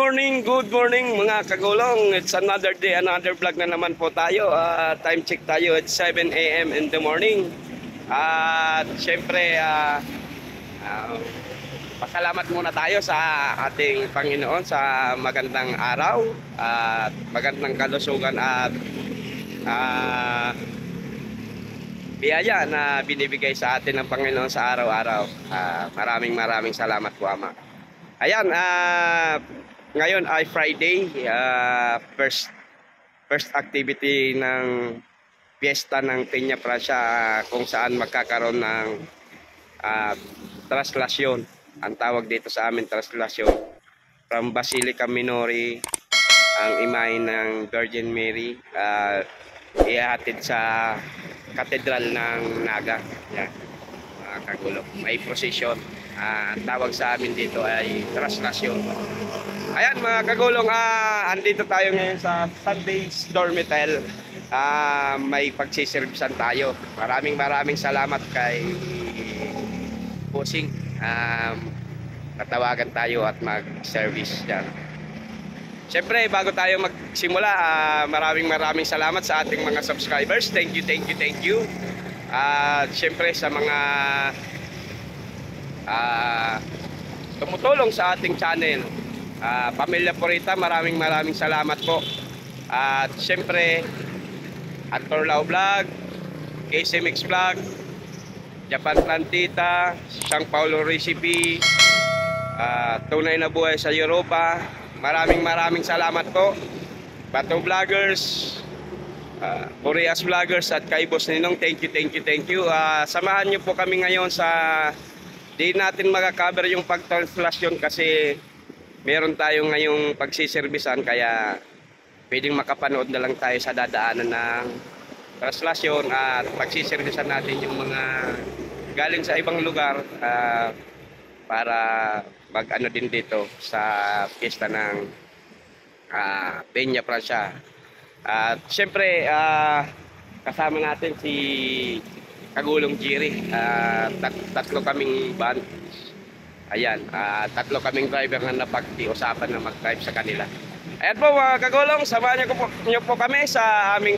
good morning mga kagulong. It's another day, another vlog na naman po tayo. Time check tayo at 7 a.m. in the morning. At syempre, pasalamat muna tayo sa ating Panginoon sa magandang araw at magandang kalusugan at biyaya na binibigay sa atin ng Panginoon sa araw-araw. Maraming salamat po, Ama. Ayan, ngayon ay Friday, first activity ng piyesta ng Peña Francia, kung saan magkakaroon ng traslasyon. Ang tawag dito sa amin, traslasyon. From Basilica Minori, ang imahe ng Virgin Mary, ihahatid sa Katedral ng Naga. Yan, mga kagulong. May procession. Ang tawag sa amin dito ay traslasyon. Ayan mga kagulong, andito tayo ngayon sa Sunday's Dormitel. May pagsiservisan tayo. Maraming salamat kay Pusing. Natawagan tayo at mag-service dyan. Siyempre, bago tayo magsimula, maraming salamat sa ating mga subscribers. Thank you. At siyempre sa mga tumutulong sa ating channel, Pamilya Purita, maraming salamat po. At siyempre Actor Lau Vlog, KC Mix Vlog, Japan Plantita, Sang Paulo Recipe, Tunay na Buhay sa Europa, maraming salamat po. Bato Vloggers, Boreas Vloggers at kay Boss Ninong, thank you. Samahan nyo po kami ngayon sa di natin makakover yung pagtranslasyon kasi meron tayong ngayong pagsiservisan, kaya pwedeng makapanood na lang tayo sa dadaanan ng translasyon at pagsiservisan natin yung mga galing sa ibang lugar, para mag-ano din dito sa piyesta ng Peña Francia. At syempre kasama natin si Kagulong Jerry. Tatlo kaming van. Ayan, tatlo kaming driver na napag-usapan na mag-drive sa kanila. Ayan po mga kagulong, samahan niyo po kami sa aming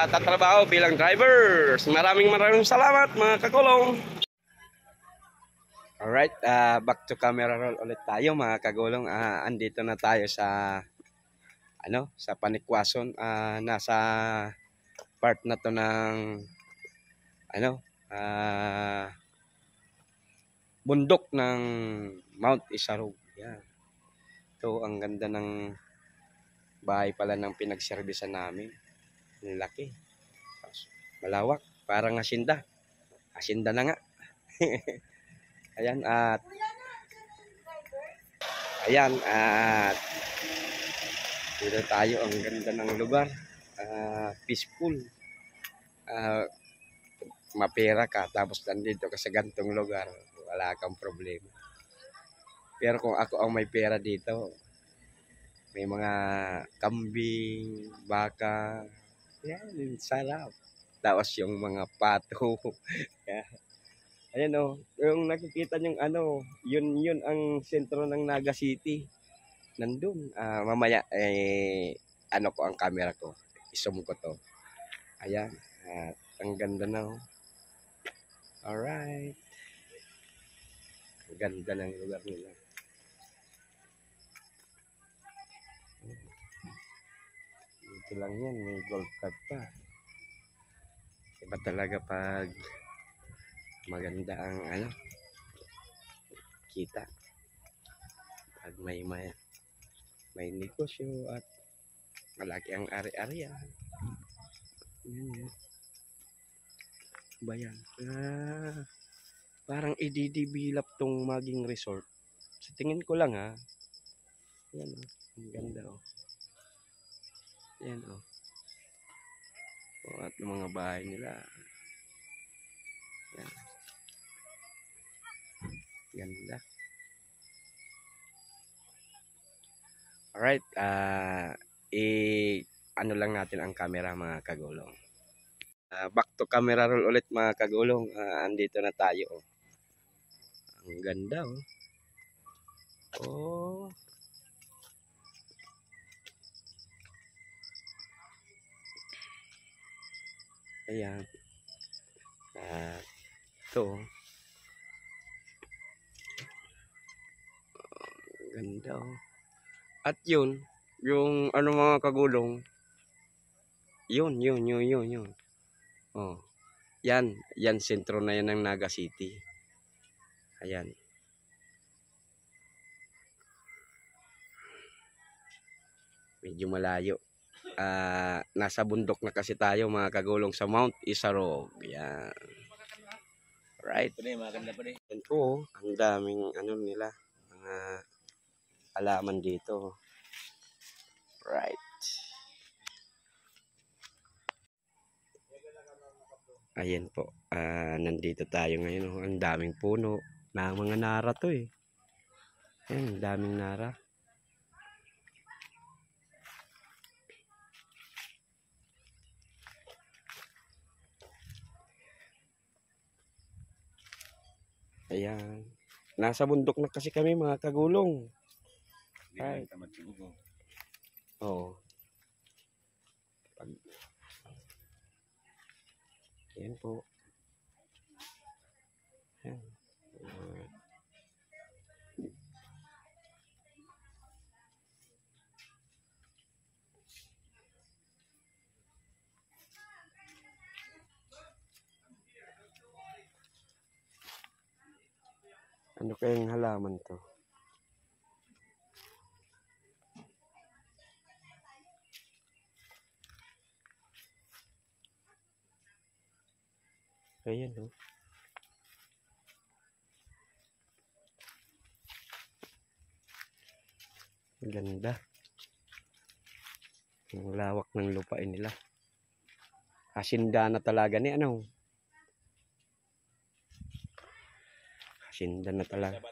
tatrabaho bilang drivers. Maraming salamat mga kagulong. Alright, back to camera roll ulit tayo mga kagulong. Andito na tayo sa sa Panikwason. Nasa part na to ng bundok ng Mount Isarog. Yan. Ito, ang ganda ng bahay pala ng pinagservisan namin. Ang laki. Malawak. Parang asinda. Asinda na nga. Ayan, at dito tayo. Ang ganda ng lugar. Peaceful. Mapera ka tapos nandito ka sa gantong lugar, wala kang problema. Pero kung ako ang may pera dito, may mga kambing, baka, yan, sarap. Tapos yung mga pato. Ayan o, yung nakikita nyong yun ang sentro ng Naga City. Nandun, mamaya ko ang camera ko, isum ko to. Ayan, at ang ganda na o. Alright. Ang ganda ng lugar nila. Dito lang yan, may golf cart pa. Iba talaga pag maganda ang kita. Pag may negosyo at malaki ang ari-arian. Yan. Bayan. Parang i-develop tong maging resort. Sa tingin ko lang Yan ang ganda Yan at yung mga bahay nila. Yan. Ganda. Alright, lang natin ang camera mga kagulong. Back to camera roll ulit mga kagulong. Andito na tayo. Ang ganda Ayan. At ito. Ganda oh. At yun, yung ano mga kagulong, yun. Oh. Yan sentro na yan ng Naga City. Ayan. Medyo malayo. Nasa bundok na kasi tayo mga kagulong sa Mount Isarog. Yan. Right. Yan po, ang daming ano nila, mga halaman dito. Right. Ayan po. Nandito tayo ngayon. Oh. Ang daming puno na mga nara to eh. Ayan, daming nara. Ayan. Nasa bundok na kasi kami mga kagulong. Right. Oo. Ayan po. Ayan. Ano kayang halaman to? Ayan o. Oh. Ganda. Ang lawak ng lupain nila. Hasinda na talaga ni ano. Hasinda na talaga.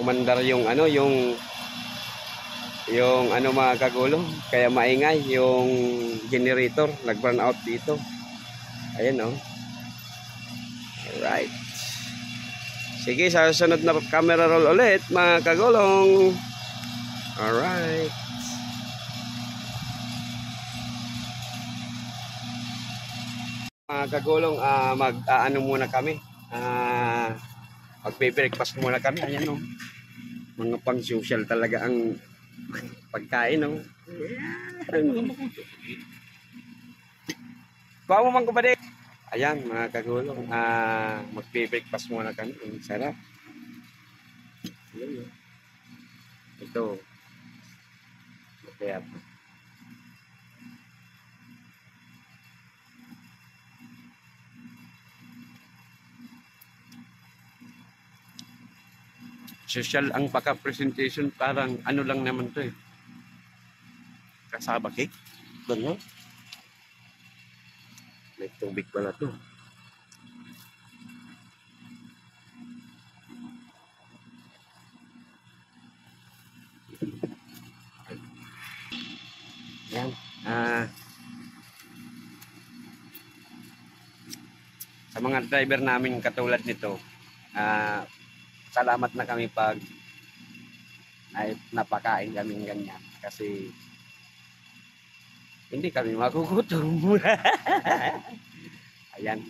Umandar yung ano, yung ano mga kagulong, kaya maingay yung generator, nag-burn out dito. Ayan oh. Alright. Sige, sa susunod na camera roll ulit mga kagulong. Alright. Mga kagulong, mag-ano muna kami. Magbe-breakfast muna kami. Ayan oh. Mga pang-social talaga ang pagkain oh. Kuha mo man ko ba di? Ayan mga kagulong, magbe-breakfast muna kami. Sarap. Ayan, ito. Kaya social ang pagka-presentation, parang ano lang naman to eh. Kasaba cake. Doon no? May tubig pala to. Yan. Sa mga driver namin katulad nito, salamat na kami pag ay napakain kaming ganyan. Kasi hindi kami magugutom. Ayan.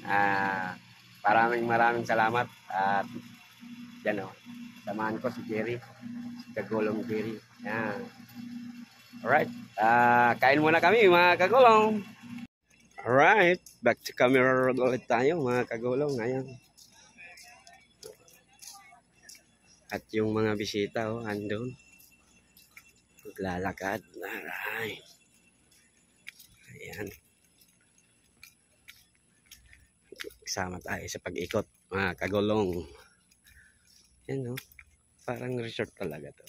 Maraming salamat. At yan o. Samahan ko si Jerry. Si Kagulong Jerry. Yan. Alright. Kain muna kami mga kagulong. Alright. Back to camera roll ulit tayo mga kagulong. Ayan. At yung mga bisita oh, andun. Maglalakad. Alright. Ayan. Kasama tayo sa pag-ikot mga kagulong. Yan no. Parang resort talaga to.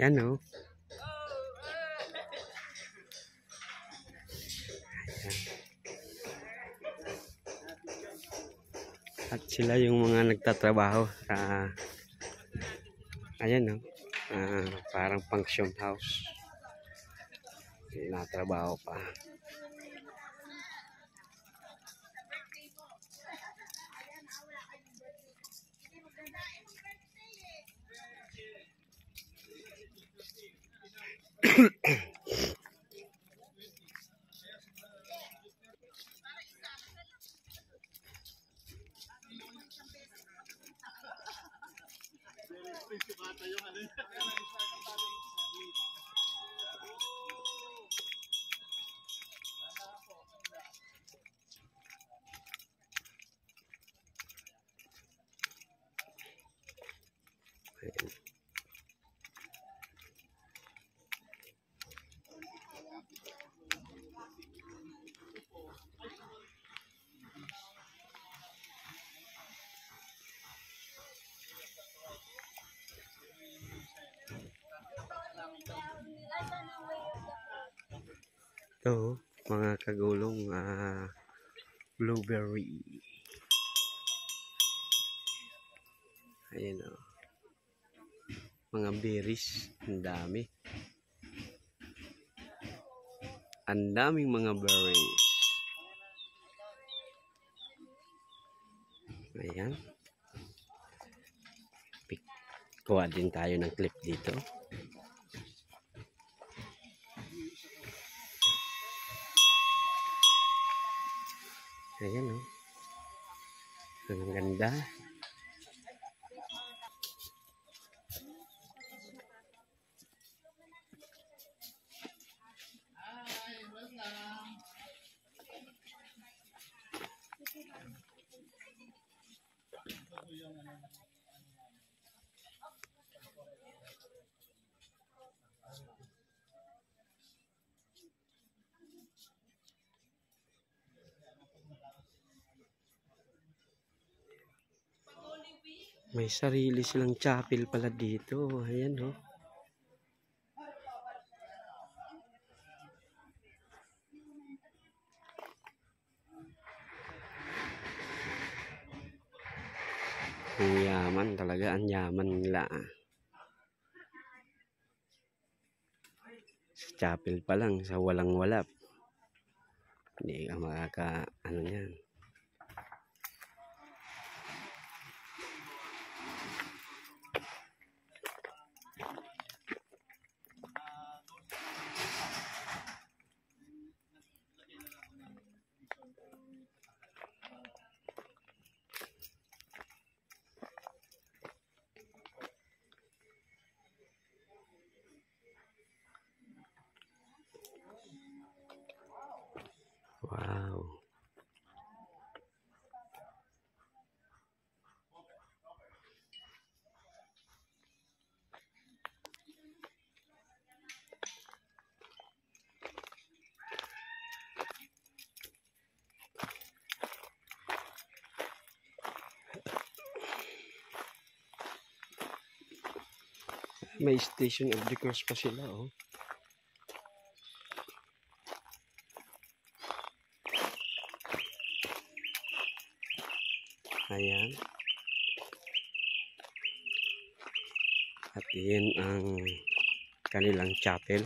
Yan o. At sila yung mga nagtatrabaho sa ayan o. Parang function house. Natrabaho pa. Ito, mga kagulong blueberry. Ayan o. Mga berries. Ang dami. Ang daming mga berries. Ayan. Kuha din tayo ng clip dito. Ayan o. Ang ganda. May sarili silang chapel pala dito. Ayan o. Ang yaman talaga. Ang yaman nila. Sa chapel pa lang. Sa walang walap. Hindi ka makaka ano yan. Wow. May station of the cross pa sila oh. Ayan. At iyan ang kanilang chapel.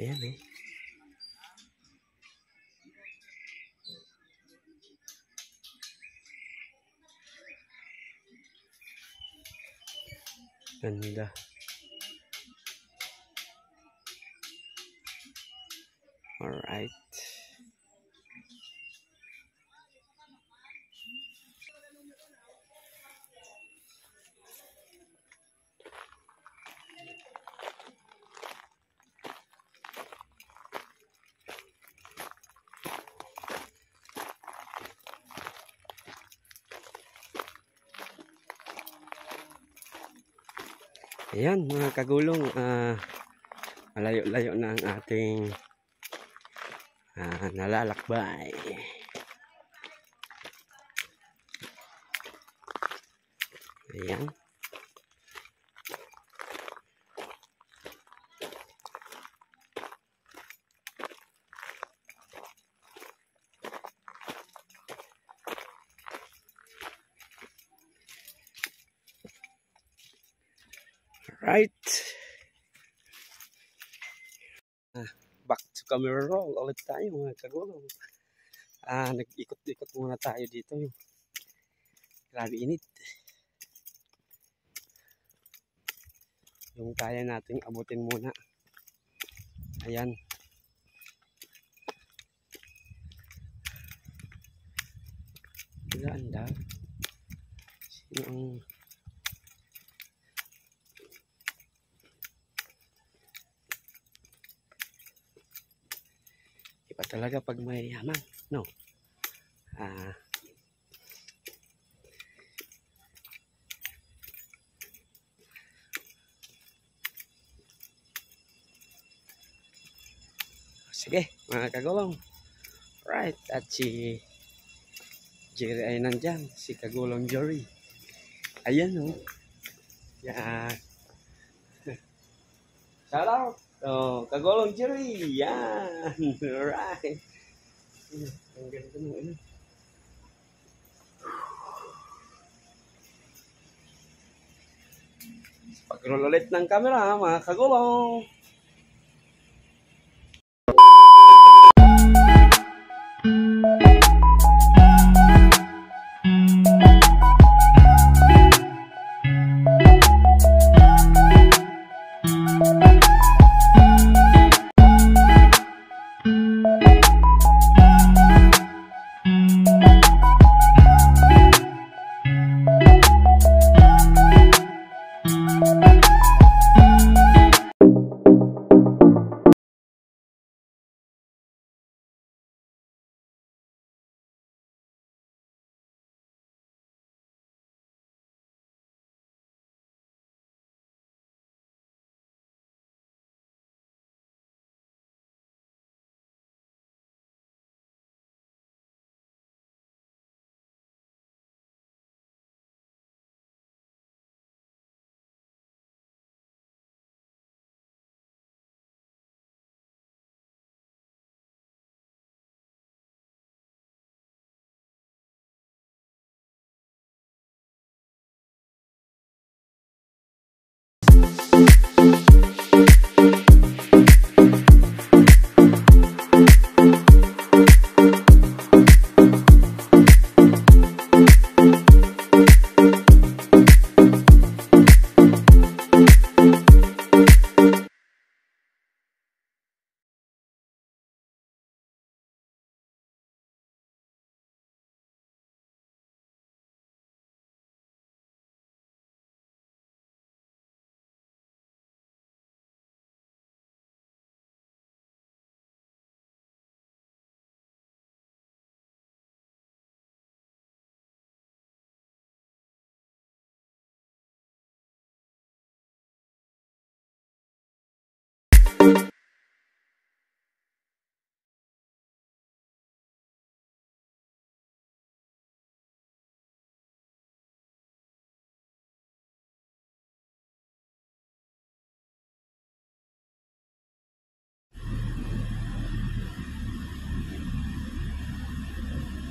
Ayan eh. Ganda. Alright. Ayan mga kagulong, malayo-layo na ang ating nalalakbay. Ayan. Right. Back to camera roll ulit tayo mga kagulong. Nag-ikot-ikot muna tayo dito. Grabe init. Yung kaya nating abutin muna. Ayan. Ganda. Yung iba talaga pag may yaman, no? Sige, mga kagulong. Right, at si Jerry ay nandyan. Si Kagulong Jerry. Ayan, no? Yan. Shout out. Oh, Kagulong Jerry. Yan. Alright. Ang ganda ng ano. Pag-roll ulit ng camera, mga kagulong.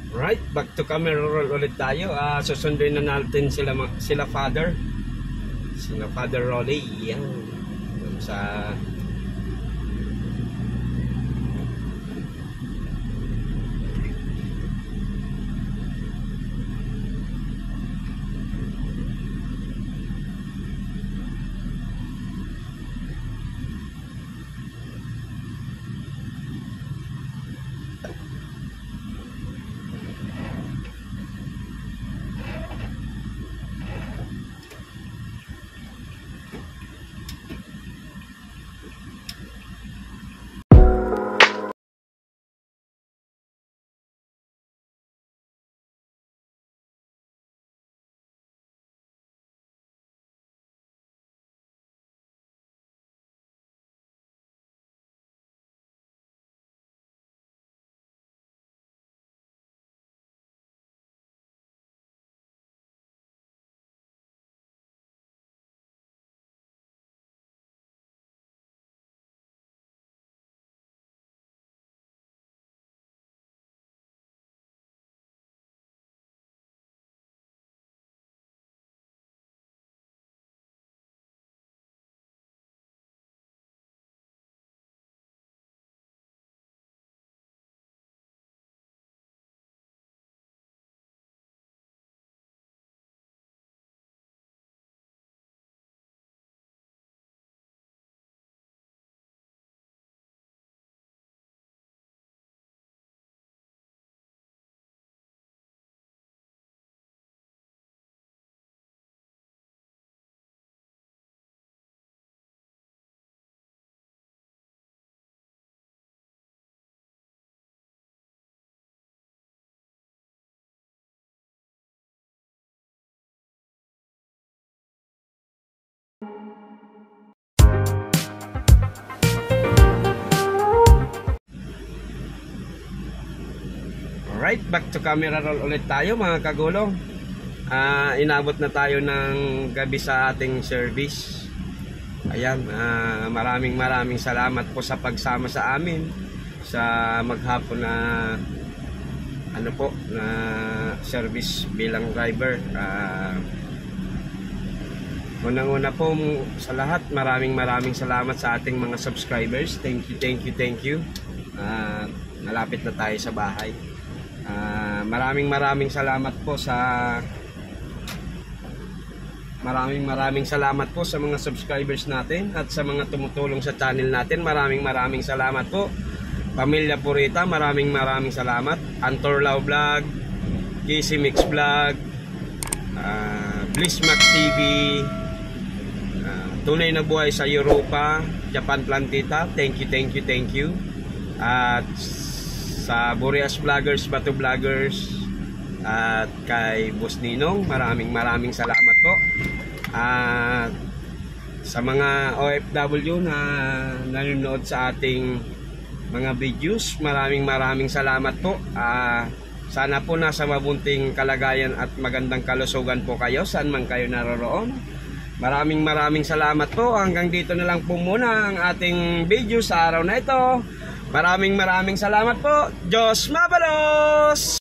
Right, back to camera roll ulit tayo. Susunduin na natin sila Father Rolly. Yan. Sa Alright, back to camera roll ulit tayo mga kagulong. Inabot na tayo ng gabi sa ating service. Ayan, maraming salamat po sa pagsama sa amin sa maghapon na na service bilang driver. Unang-una po sa lahat, maraming salamat sa ating mga subscribers. Thank you. Malapit na tayo sa bahay. Maraming salamat po sa mga subscribers natin at sa mga tumutulong sa channel natin. Maraming salamat po. Pamilya Purita, maraming salamat. Antorlao Vlog, Casey Mix Vlog, Bliss Mac TV, Tunay na Buhay sa Europa, Japan Plantita, thank you. At sa Boreas Vloggers, Bato Vloggers, at kay Boss Ninong, maraming salamat po. At sa mga OFW na nanonood sa ating mga videos, maraming salamat po. Sana po nasa mabunting kalagayan at magandang kalusugan po kayo saan man kayo naroroon. Maraming salamat po. Hanggang dito na lang po muna ang ating video sa araw na ito. Maraming salamat po. Diyos mabalos!